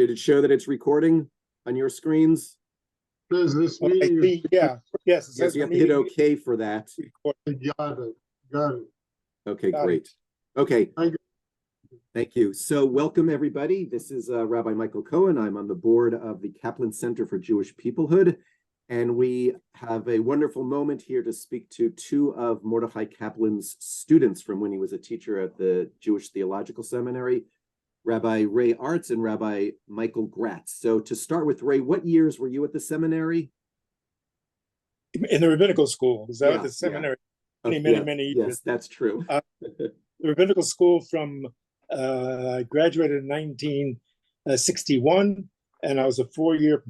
Did it show that it's recording on your screens? Does this mean yeah, yes. It Yes, says you have to the hit meeting OK for that. you got it? Got it. Okay, Got great. Okay, Thank you. thank you. So welcome, everybody. This is Rabbi Michael Cohen. I'm on the board of the Kaplan Center for Jewish Peoplehood, and we have a wonderful moment here to speak to two of Mordecai Kaplan's students from when he was a teacher at the Jewish Theological Seminary, Rabbi Ray Arzt and Rabbi Michael Graetz. So to start with, Ray, what years were you at the seminary? in the rabbinical school. Is that Yeah, at the seminary? yeah. Many years. Yes, that's true. The rabbinical school from I graduated in 1961, and I was a 4-year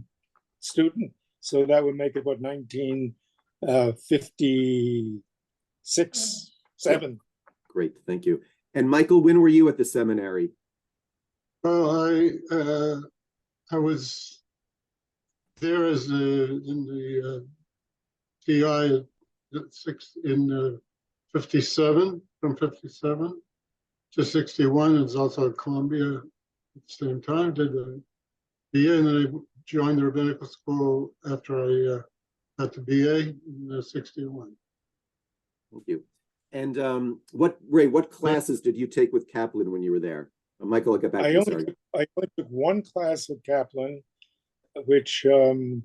student, so that would make it what 1956, 7. Great, thank you. And Michael, when were you at the seminary? Well, I was there as in the TI in 57, from 57 to 61. It's also at Columbia at the same time. Did the BA, and then I joined the rabbinical school after I got the BA in 61. Thank you. And Ray, what classes did you take with Kaplan when you were there? Michael, I'll get back to you. Sorry. I only took one class with Kaplan, which I'm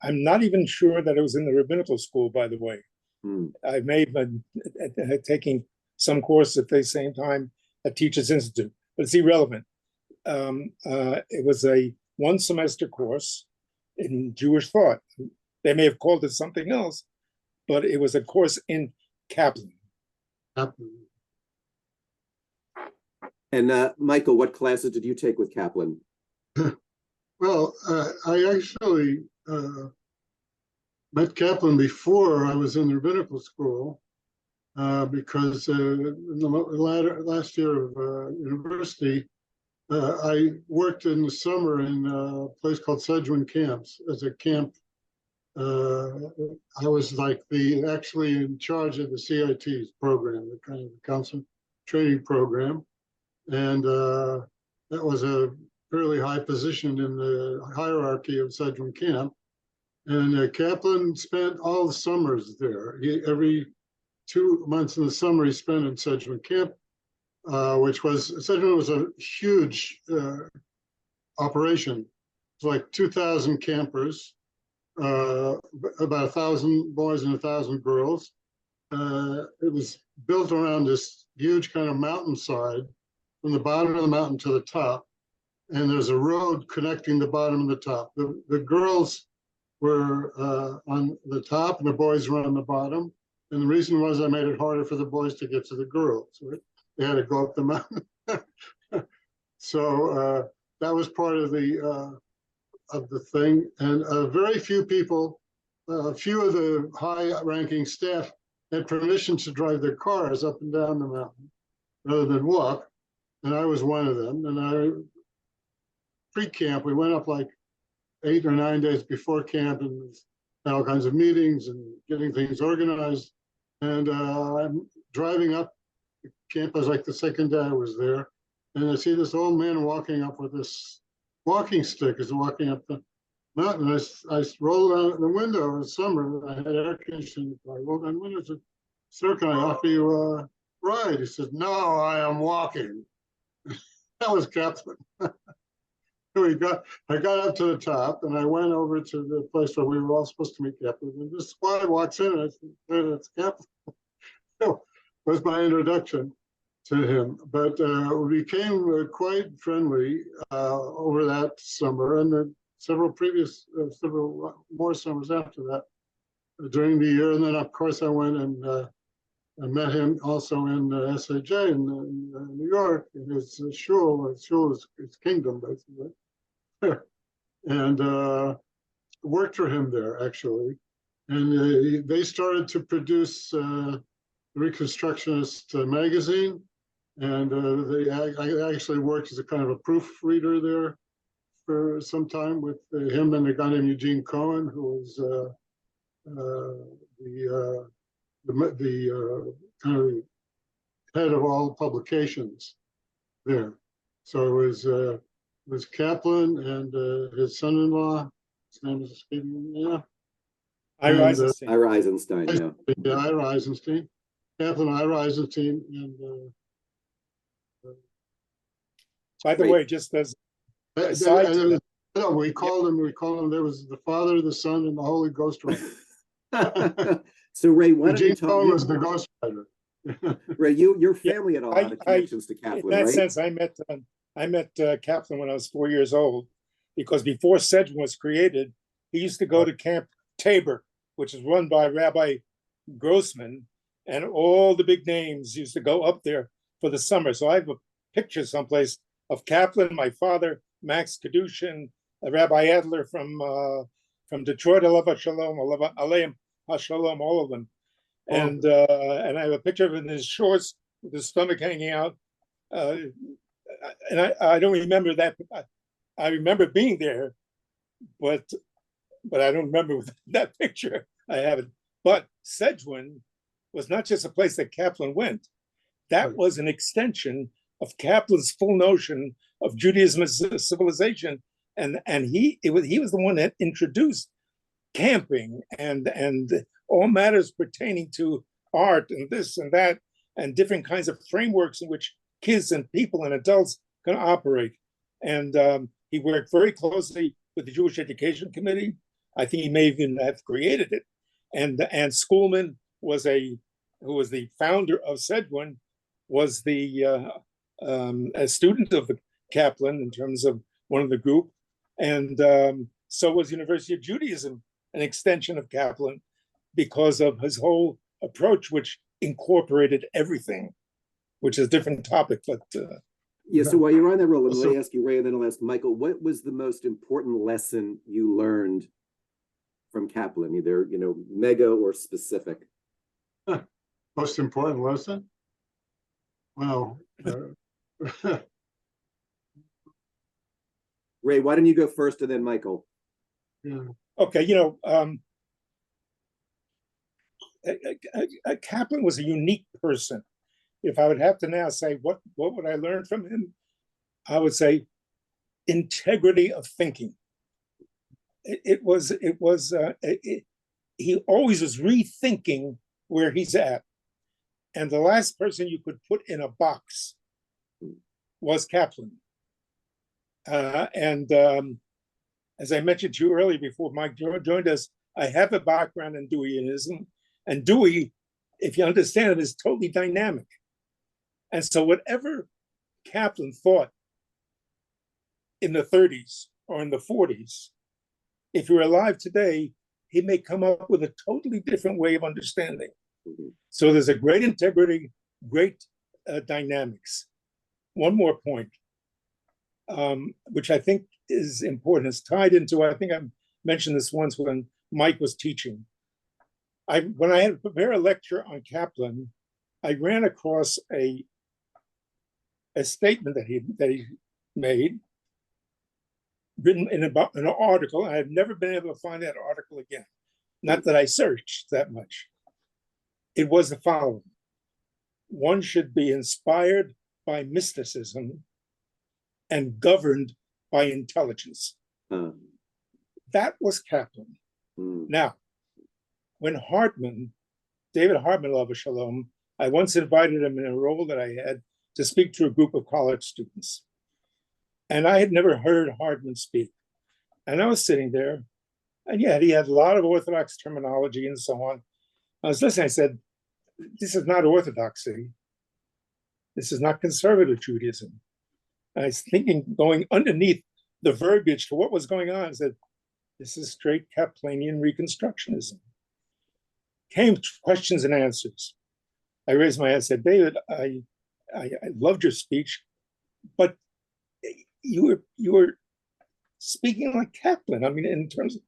not even sure that it was in the rabbinical school, by the way. I may have been taking some course at the same time at Teachers Institute, but it's irrelevant. It was a 1-semester course in Jewish thought. They may have called it something else, but it was a course in Kaplan. And Michael, what classes did you take with Kaplan? Well, I actually met Kaplan before I was in the rabbinical school because in the last year of university, I worked in the summer in a place called Sedgwick Camps as a camp. I was like actually in charge of the CIT's program, the kind of council training program. And that was a fairly high position in the hierarchy of Sedgwick Camp. And Kaplan spent all the summers there. Every 2 months in the summer, he spent in Sedgwick Camp, Sedgwick was a huge operation. It was like 2,000 campers, about 1,000 boys and 1,000 girls. It was built around this huge kind of mountainside, from the bottom of the mountain to the top, and there's a road connecting the bottom and the top. The girls were on the top and the boys were on the bottom, and the reason was I made it harder for the boys to get to the girls. Right? They had to go up the mountain. So that was part of the thing, and very few people, a few of the high-ranking staff had permission to drive their cars up and down the mountain rather than walk. And I was one of them. And pre-camp, we went up like 8 or 9 days before camp and had all kinds of meetings and getting things organized. And I'm driving up the camp. It was like the second day I was there. And I see this old man walking up with this walking stick as walking up the mountain. I rolled out the window in the summer. I had air conditioning. I rolled down the window and said, "Sir, can I offer you a ride?" He said, "No, I am walking." That was Kaplan. I got up to the top and I went over to the place where we were all supposed to meet Kaplan. And this squad walks in and I said, "It's Kaplan." That was my introduction to him. But we became quite friendly over that summer and then several more summers after that during the year. And then, of course, I went and I met him also in SAJ in New York, in his shul. His shul is his kingdom, basically. And worked for him there, actually. And they started to produce the Reconstructionist magazine. And I actually worked as a kind of a proofreader there for some time with him and a guy named Eugene Cohen, who was the kind of head of all publications there. So it was was Kaplan and his son-in-law. His name is escaping me. Yeah. Ira And, Eisenstein. Ira Eisenstein, yeah. Yeah, Ira Eisenstein. Kaplan, Ira Eisenstein, and By the Great. way, just as and Aside it to was, no, we called him. There was the Father, the Son, and the Holy Ghost Writer. So Ray, why don't you Eugene tell Cohen me, was the Ghost Writer. Ray, your Yeah, family had a I- lot of connections to in Kaplan, that right? sense, I met Kaplan when I was 4 years old, because before Sedgwick was created, he used to go to Camp Tabor, which is run by Rabbi Grossman, and all the big names used to go up there for the summer. So I have a picture someplace of Kaplan, my father, Max Kedushin, Rabbi Adler from Detroit, Alav Shalom, Aleim HaShalom, all of them. And I have a picture of him in his shorts with his stomach hanging out. And I don't remember that. I remember being there, but I don't remember that picture. I haven't. But Sedgwick was not just a place that Kaplan went. That Right. was an extension of Kaplan's full notion of Judaism as a civilization, and he was the one that introduced camping and all matters pertaining to art and this and that and different kinds of frameworks in which kids and people and adults can operate. And he worked very closely with the Jewish Education Committee. I think he may even have created it. And Schoolman who was the founder of Sedgwick, was a student of the Kaplan in terms of one of the group. And so was University of Judaism an extension of Kaplan because of his whole approach, which incorporated everything, which is a different topic. But Yeah, so while you're on that roll, let So- me ask you, Ray, and then I'll ask Michael, what was the most important lesson you learned from Kaplan, either, mega or specific? Most important lesson? Well, Ray, why don't you go first and then Michael? yeah. okay, Kaplan was a unique person. If I would have to now say what would I learn from him, I would say integrity of thinking. He always was rethinking where he's at. And the last person you could put in a box was Kaplan. As I mentioned to you earlier before Mike joined us, I have a background in Deweyism. And Dewey, if you understand it, is totally dynamic. And so whatever Kaplan thought in the 30s or in the 40s, if you're alive today, he may come up with a totally different way of understanding. So there's a great integrity, great dynamics. One more point, which I think is important. It's tied into, I think I mentioned this once when Mike was teaching. When I had to prepare a lecture on Kaplan, I ran across a statement that he made, written in an article. I have never been able to find that article again. Not that I searched that much. It was the following: one should be inspired by mysticism and governed by intelligence. That was Kaplan. Now, when David Hartman, Alav Shalom, I once invited him in a role that I had to speak to a group of college students. And I had never heard Hartman speak. And I was sitting there, and yet he had a lot of Orthodox terminology and so on. I was listening, I said, this is not orthodoxy. This is not conservative Judaism. And I was thinking, going underneath the verbiage to what was going on, I said, this is straight Kaplanian Reconstructionism. Came questions and answers. I raised my hand and said, David, I loved your speech, but you were speaking like Kaplan. I mean, in terms of,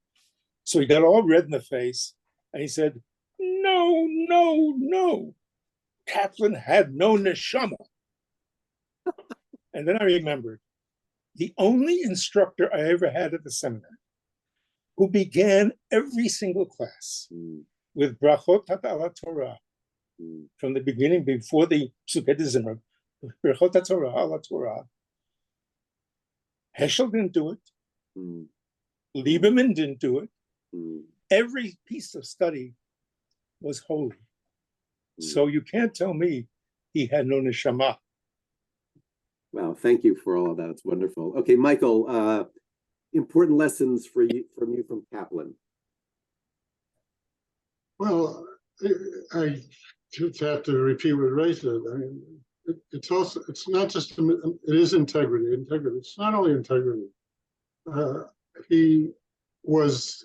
so he got all red in the face and he said, no. Kaplan had no neshama. And then I remembered the only instructor I ever had at the seminary who began every single class with brachot ala Torah from the beginning, before the Sukkot Zimra, brachot Torah ala Torah, Heschel didn't do it. Mm. Lieberman didn't do it. Mm. Every piece of study was holy. So you can't tell me he had no neshama. Wow, thank you for all of that. It's wonderful. Okay, Michael, important lessons for you from Kaplan. Well, I just have to repeat what Ray said. I mean, it's not just, it is integrity. It's not only integrity. He was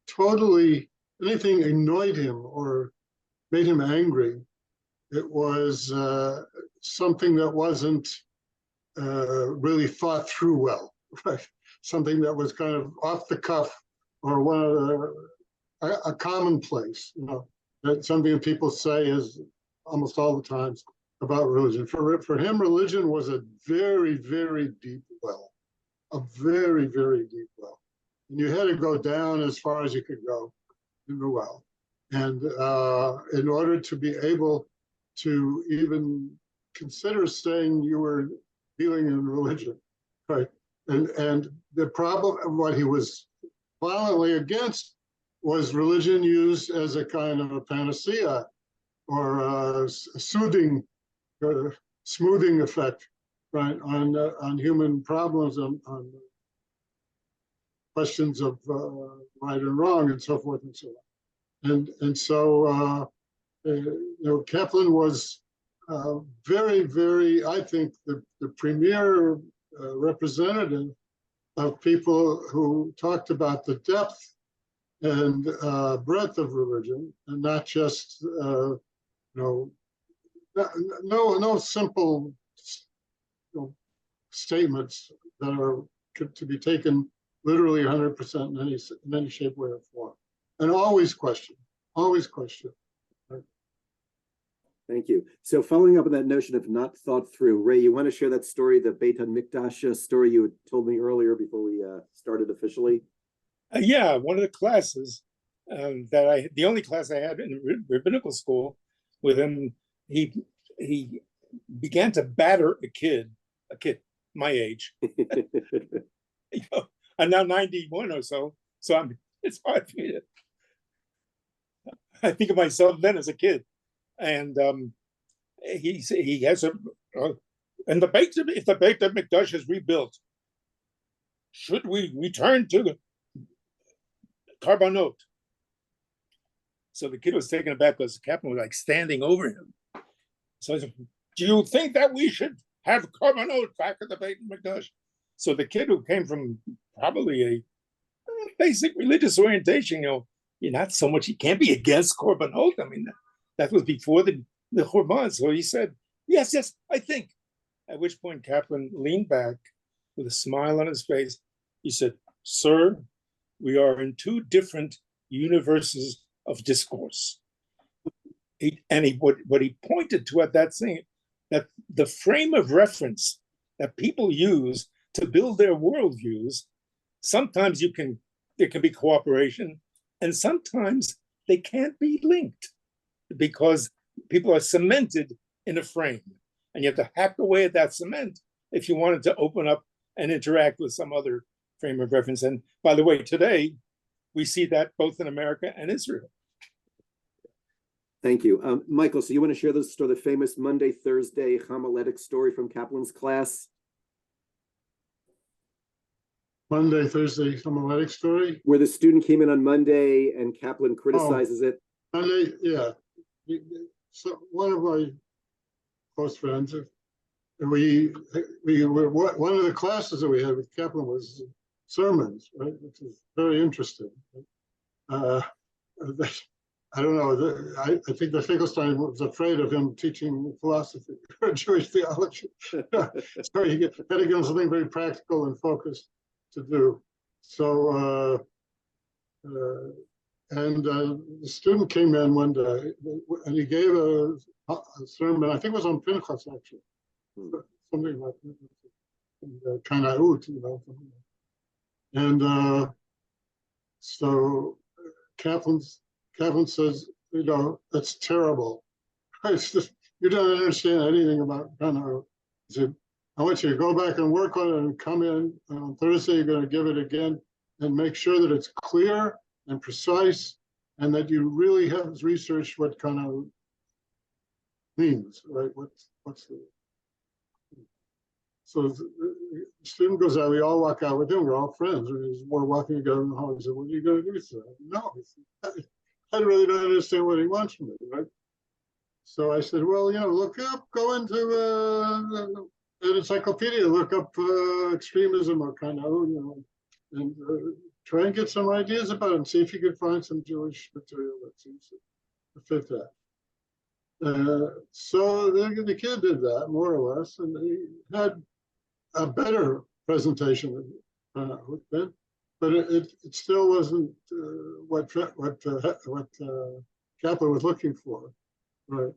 totally, anything annoyed him or made him angry, it was something that wasn't really thought through well, right? Something that was kind of off the cuff, or one of a commonplace, that something that people say is almost all the times about religion. For him, religion was a very, very deep well, a very, very deep well. And you had to go down as far as you could go in the well. And in order to be able to even consider saying you were dealing in religion, right? And the problem of what he was violently against was religion used as a kind of a panacea or a soothing, smoothing effect, right, on human problems, on questions of right and wrong, and so forth and so on. And so Kaplan was very, very, I think, the premier representative of people who talked about the depth and breadth of religion, and not just no simple statements that are to be taken literally 100% in any shape, way, or form, and always question. Right? Thank you. So following up on that notion of not thought through, Ray, you want to share that story, the Beit HaMikdash story you had told me earlier before we started officially? Yeah, one of the classes the only class I had in rabbinical school with him, he began to batter a kid my age. I'm now 91 or so it's hard for me to, I think of myself then as a kid. And he has and if the Beit HaMikdash is rebuilt, should we return to the Carbonot? So the kid was taken aback because Kaplan was like standing over him. So I said, do you think that we should have Carbonot back at the Beit HaMikdash? So the kid, who came from probably a basic religious orientation, you're not so much, you can't be against Carbonot. I mean, that was before the Churban. So he said, yes, I think. At which point Kaplan leaned back with a smile on his face. He said, sir, we are in two different universes of discourse. What he pointed to at that thing, that the frame of reference that people use to build their worldviews, sometimes there can be cooperation, and sometimes they can't be linked because people are cemented in a frame, and you have to hack away at that cement if you wanted to open up and interact with some other frame of reference. And by the way, today we see that both in America and Israel. Thank you. Michael, so you want to share the famous Monday, Thursday homiletic story from Kaplan's class? Monday, Thursday homiletic story? Where the student came in on Monday and Kaplan criticizes it. Monday, yeah. So one of my close friends, we were, one of the classes that we had with Kaplan was sermons, right? Which is very interesting. I don't know. I think the Finkelstein was afraid of him teaching philosophy or Jewish theology. So he had to give him something very practical and focused to do. So, the student came in one day and he gave a sermon. I think it was on Pinchas, actually, something like kind of out, And so Kaplan says, that's terrible. It's just, you don't understand anything about Ghana. He said, I want you to go back and work on it and come in. And on Thursday, you're going to give it again and make sure that it's clear and precise and that you really have researched what kind of means, right? What's the... So the student goes out, we all walk out with him, we're all friends. We're walking together in the hall. He said, what are you going to do, sir? No, I really don't understand what he wants from me, right? So I said, well, look up, go into an encyclopedia, look up extremism or kind of, and try and get some ideas about it and see if you can find some Jewish material that seems to fit that. So the kid did that, more or less, and he had a better presentation then, but it still wasn't what Kaplan was looking for, right?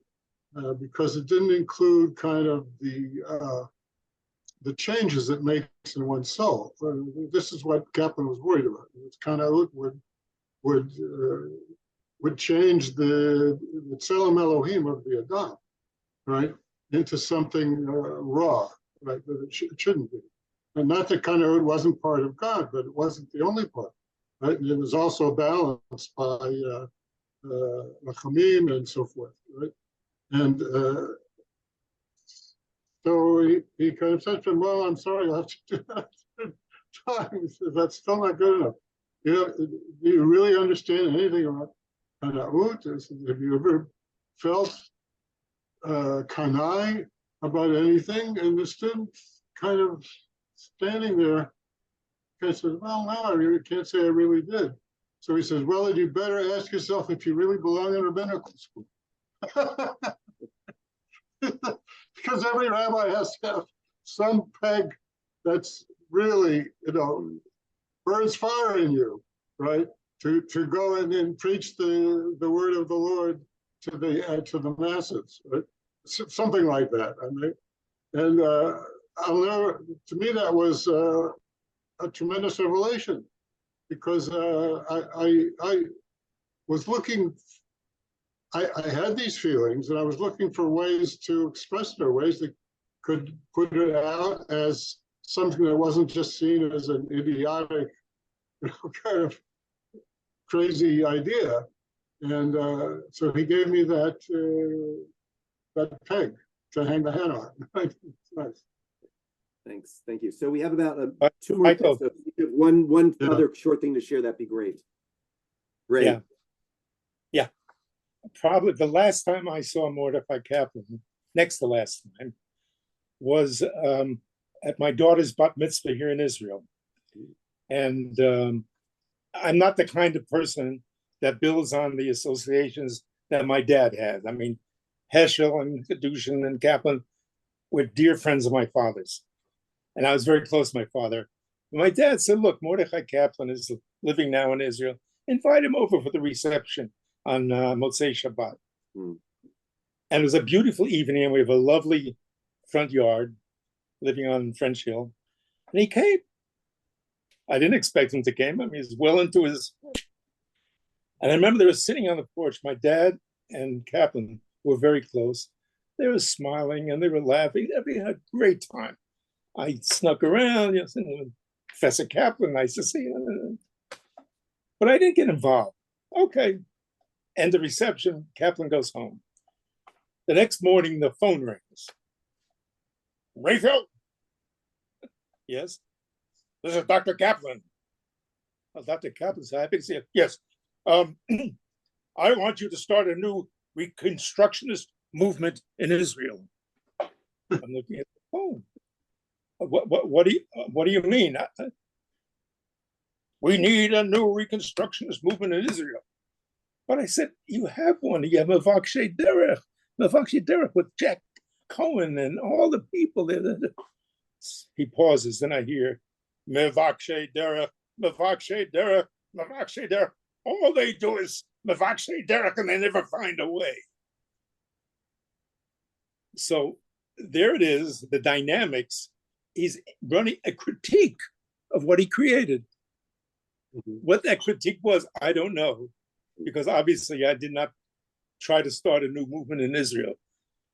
Because it didn't include kind of the changes it makes in one's soul. This is what Kaplan was worried about. It's kind of would change the Tselem Elohim of the Adam, right, into something raw, right, that it shouldn't be. And not that kind of it wasn't part of God, but it wasn't the only part, right? And it was also balanced by Rachamim and so forth, right? And so he kind of said to him, well, I'm sorry, I'll have to do that time. He said, that's still not good enough. Do you really understand anything about Kana'ut? Have you ever felt kanai about anything? And the student kind of standing there kind of says, well, no, I really can't say I really did. So he says, well, then you better ask yourself if you really belong in rabbinical school. Because every rabbi has to have some peg that's really, burns fire in you, right? To go in and preach the word of the Lord to the masses, right? Something like that. I mean, and to me that was a tremendous revelation, because I was looking. I had these feelings, and I was looking for ways to express their ways that could put it out as something that wasn't just seen as an idiotic, kind of crazy idea. And so he gave me that peg to hang the hat on. It's nice. Thanks. Thank you. So we have about 2 more Michael. minutes. So if you have one other short thing to share, that'd be great. Great. Yeah. Probably the last time I saw Mordecai Kaplan, next to last time, was at my daughter's bat mitzvah here in Israel. And I'm not the kind of person that builds on the associations that my dad had. I mean, Heschel and Kedushin and Kaplan were dear friends of my father's. And I was very close to my father. My dad said, look, Mordecai Kaplan is living now in Israel. Invite him over for the reception on Motzei Shabbat. And it was a beautiful evening, and we have a lovely front yard living on French Hill. And he came. I didn't expect him to come. I mean, he's well into his... And I remember they were sitting on the porch. My dad and Kaplan were very close. They were smiling and they were laughing. They had a great time. I snuck around, Professor Kaplan, nice to see you. But I didn't get involved. Okay. End of reception, Kaplan goes home. The next morning, the phone rings. Rachel? Yes? This is Dr. Kaplan. Well, Dr. Kaplan's happy to see you. Yes. I want you to start a new Reconstructionist movement in Israel. I'm looking at the phone. What do you mean? We need a new Reconstructionist movement in Israel. But I said, you have one. You have Mevakshei Derech with Jack Cohen and all the people there. He pauses, and I hear Mevakshei Derech, Mevakshei Derech, Mevakshei Derech. All they do is Mevakshei Derech, and they never find a way. So there it is, the dynamics. He's running a critique of what he created. What that critique was, I don't know, because obviously I did not try to start a new movement in Israel.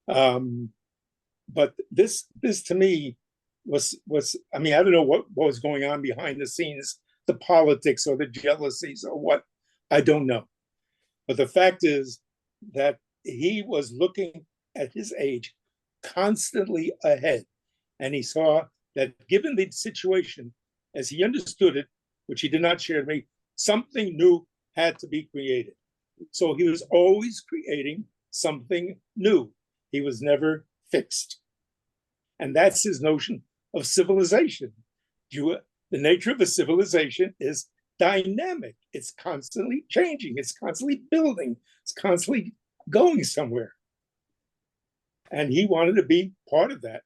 But this to me I mean, I don't know what was going on behind the scenes, the politics or the jealousies or what, I don't know. But the fact is that he was looking at his age constantly ahead. And he saw that given the situation as he understood it, which he did not share with me, something new had to be created. So he was always creating something new. He was never fixed. And that's his notion of civilization. The nature of a civilization is dynamic. It's constantly changing. It's constantly building. It's constantly going somewhere. And he wanted to be part of that.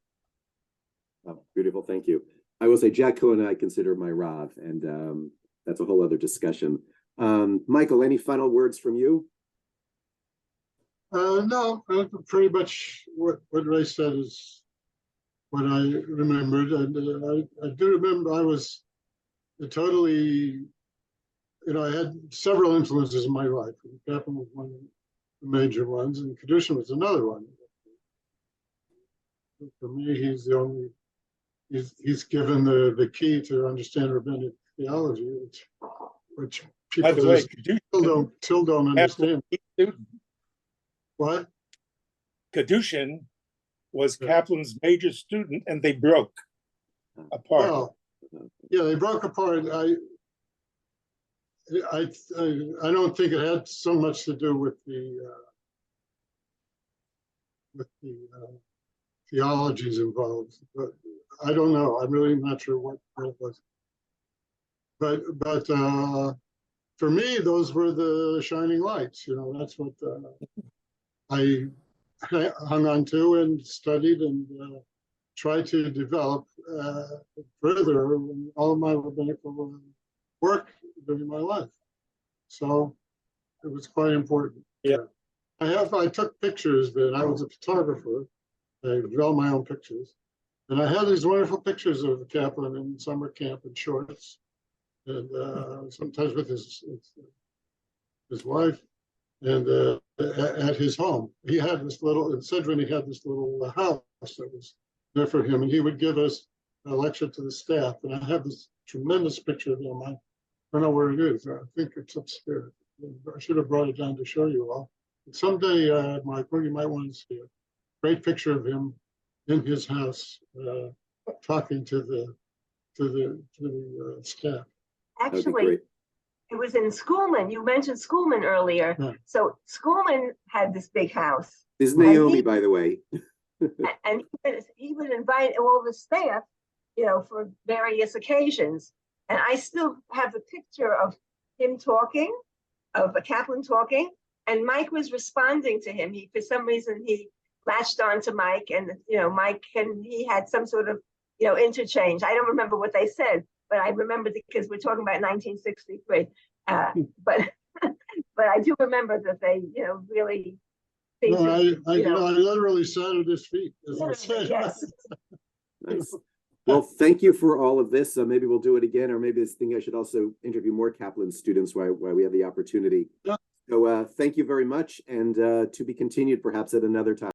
Oh, beautiful. Thank you. I will say Jack Cohen I consider my Rav, and that's a whole other discussion. Michael, any final words from you? No, pretty much what Ray said is what I remembered. And I do remember I was totally, I had several influences in my life. Kaplan was one of the major ones, and Kedushin was another one. For me, he's the only, he's given the key to understand rabbinic theology, which people still don't understand. What? Kedushin was Kaplan's major student, and they broke apart. Well, yeah, they broke apart. I don't think it had so much to do with the theologies involved, but I don't know. I'm really not sure what it was. But for me, those were the shining lights. That's what I hung on to and studied and tried to develop further in all of my rabbinical work during my life. So it was quite important. Yeah. I took pictures then. I was a photographer. I draw my own pictures. And I had these wonderful pictures of Kaplan in summer camp in shorts, and sometimes with his wife, and at his home. He had this little, in Sedrin, he had this little house that was there for him, and he would give us a lecture to the staff. And I have this tremendous picture of him. I don't know where it is. I think it's upstairs. I should have brought it down to show you all. But someday, Michael, you might want to see it. Great picture of him in his house, talking to the staff. Actually, it was in Schoolman. You mentioned Schoolman earlier. Right. So Schoolman had this big house. This is Naomi, by the way. And he would invite all the staff, for various occasions. And I still have the picture of him talking, of a Kaplan talking, and Mike was responding to him. For some reason, he latched on to Mike, and Mike and he had some sort of interchange. I don't remember what they said, but I remember because we're talking about 1963. But I do remember that they really. I literally sat at his feet, as I said. Yes. Nice. Well, thank you for all of this. Maybe we'll do it again, or maybe this thing I should also interview more Kaplan students while we have the opportunity. Yeah. So thank you very much, and to be continued perhaps at another time.